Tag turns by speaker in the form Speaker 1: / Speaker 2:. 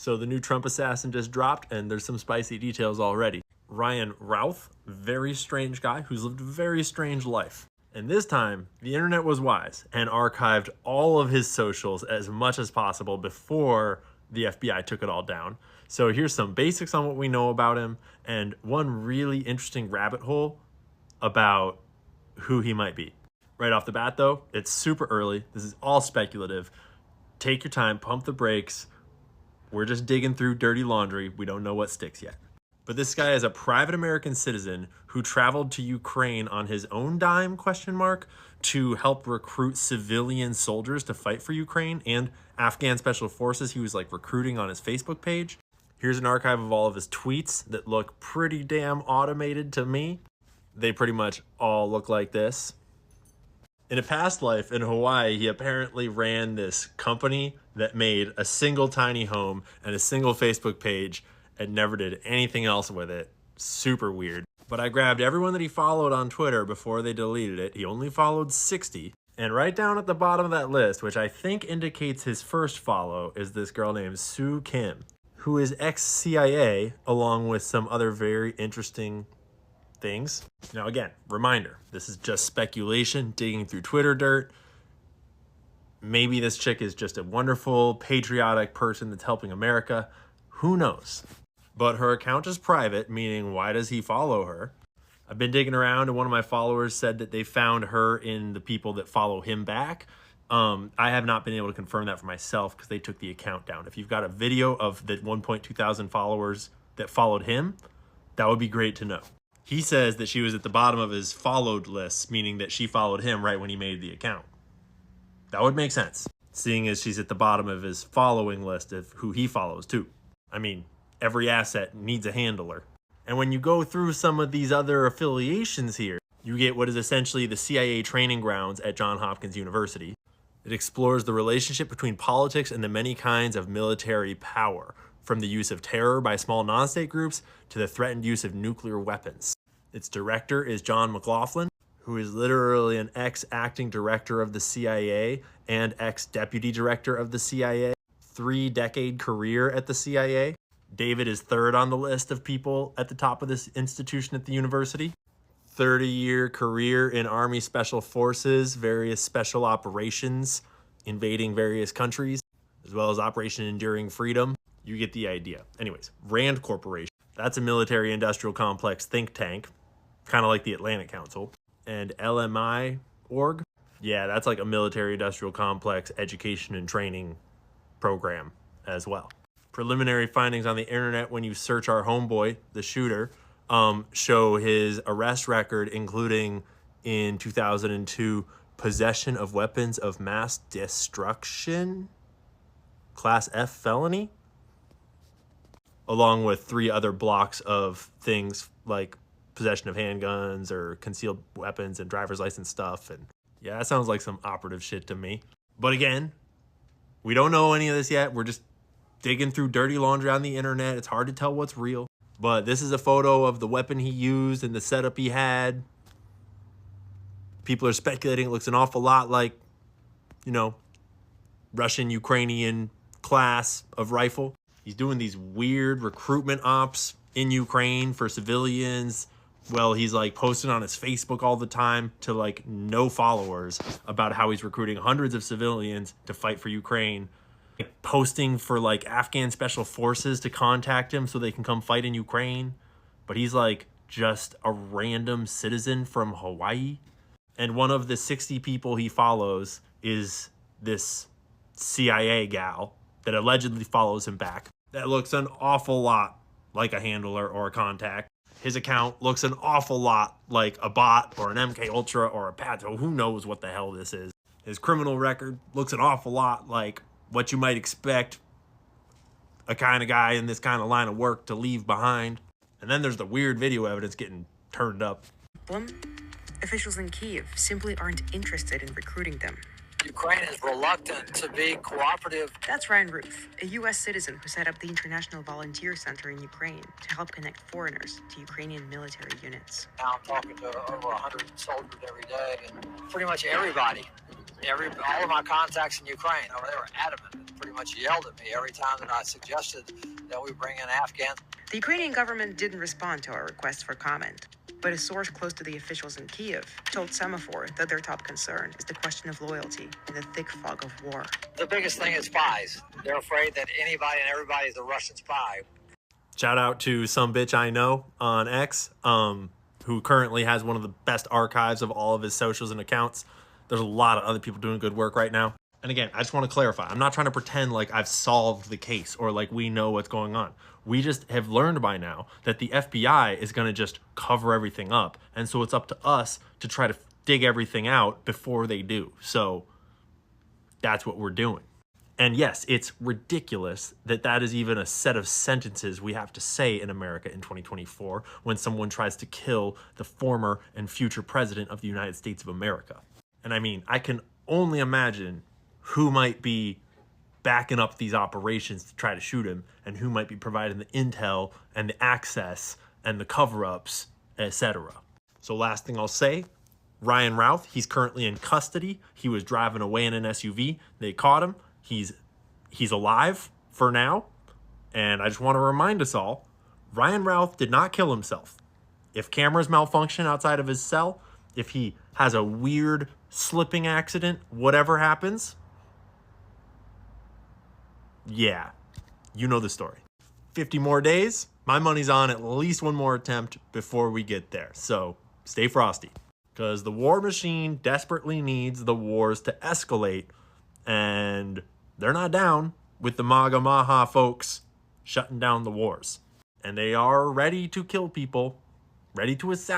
Speaker 1: So the new Trump assassin just dropped, and there's some spicy details already. Ryan Routh, very strange guy who's lived a very strange life. And this time, the internet was wise and archived all of his socials as much as possible before the FBI took it all down. So here's some basics on what we know about him, and one really interesting rabbit hole about who he might be. Right off the bat though, it's super early. This is all speculative. Take your time, pump the brakes. We're just digging through dirty laundry. We don't know what sticks yet. But this guy is a private American citizen who traveled to Ukraine on his own dime, to help recruit civilian soldiers to fight for Ukraine and Afghan special forces. He was like recruiting on his Facebook page. Here's an archive of all of his tweets that look pretty damn automated to me. They pretty much all look like this. In a past life in Hawaii, he apparently ran this company that made a single tiny home and a single Facebook page and never did anything else with it. Super weird. But I grabbed everyone that he followed on Twitter before they deleted it. He only followed 60. And right down at the bottom of that list, which I think indicates his first follow, is this girl named Sue Kim, who is ex-CIA, along with some other very interesting things. Now again, reminder, this is just speculation, digging through Twitter dirt. Maybe this chick is just a wonderful, patriotic person that's helping America. Who knows? But her account is private, meaning why does he follow her? I've been digging around, and one of my followers said that they found her in the people that follow him back. I have not been able to confirm that for myself because they took the account down. If you've got a video of the 1.2 thousand followers that followed him, that would be great to know. He says that she was at the bottom of his followed list, meaning that she followed him right when he made the account. That would make sense, seeing as she's at the bottom of his following list of who he follows too. I mean, every asset needs a handler. And when you go through some of these other affiliations here, you get what is essentially the CIA training grounds at Johns Hopkins University. It explores the relationship between politics and the many kinds of military power, from the use of terror by small non-state groups to the threatened use of nuclear weapons. Its director is John McLaughlin, who is literally an ex-acting director of the CIA and ex-deputy director of the CIA. 3-decade career at the CIA. David is third on the list of people at the top of this institution at the university. 30-year career in Army Special Forces, various special operations, invading various countries, as well as Operation Enduring Freedom. You get the idea. Anyways, Rand Corporation. That's a military industrial complex think tank, kind of like the Atlantic Council. And LMI org. Yeah, that's like a military industrial complex education and training program as well. Preliminary findings on the internet when you search our homeboy, the shooter, show his arrest record, including in 2002, possession of weapons of mass destruction, Class F felony, along with 3 other blocks of things like possession of handguns or concealed weapons and driver's license stuff. And yeah, that sounds like some operative shit to me. But again, we don't know any of this yet. We're just digging through dirty laundry on the internet. It's hard to tell what's real. But this is a photo of the weapon he used and the setup he had. People are speculating it looks an awful lot like, you know, Russian-Ukrainian class of rifle. He's doing these weird recruitment ops in Ukraine for civilians. Well, he's like posting on his Facebook all the time to like no followers about how he's recruiting hundreds of civilians to fight for Ukraine. Posting for like Afghan special forces to contact him so they can come fight in Ukraine. But he's like just a random citizen from Hawaii. And one of the 60 people he follows is this CIA gal that allegedly follows him back. That looks an awful lot like a handler or a contact. His account looks an awful lot like a bot or an MK Ultra or a Pato. Who knows what the hell this is. His criminal record looks an awful lot like what you might expect a kind of guy in this kind of line of work to leave behind. And then there's the weird video evidence getting turned up.
Speaker 2: Officials in Kyiv simply aren't interested in recruiting them.
Speaker 3: Ukraine is reluctant to be cooperative.
Speaker 2: That's Ryan Routh, a U.S. citizen who set up the International Volunteer Center in Ukraine to help connect foreigners to Ukrainian military units.
Speaker 3: Now I'm talking to over 100 soldiers every day, and pretty much everybody All of my contacts in Ukraine, they were adamant and pretty much yelled at me every time that I suggested that we bring in Afghans.
Speaker 2: The Ukrainian government didn't respond to our request for comment, but a source close to the officials in Kiev told Semaphore that their top concern is the question of loyalty in the thick fog of war.
Speaker 3: The biggest thing is spies. They're afraid that anybody and everybody is a Russian spy.
Speaker 1: Shout out to some bitch I know on X, who currently has one of the best archives of all of his socials and accounts. There's a lot of other people doing good work right now. And again, I just want to clarify. I'm not trying to pretend like I've solved the case or like we know what's going on. We just have learned by now that the FBI is going to just cover everything up. And so it's up to us to try to dig everything out before they do. So that's what we're doing. And yes, it's ridiculous that that is even a set of sentences we have to say in America in 2024 when someone tries to kill the former and future president of the United States of America. And I mean, I can only imagine who might be backing up these operations to try to shoot him and who might be providing the intel and the access and the cover-ups, etc. So last thing I'll say, Ryan Routh, he's currently in custody. He was driving away in an SUV. They caught him. He's alive for now. And I just want to remind us all, Ryan Routh did not kill himself. If cameras malfunction outside of his cell, if he has a weird slipping accident, whatever happens, yeah, you know the story. 50 more days, my money's on at least one more attempt before we get there. So stay frosty, because the war machine desperately needs the wars to escalate, and they're not down with the MAGA Maha folks shutting down the wars. And they are ready to kill people, ready to assassinate.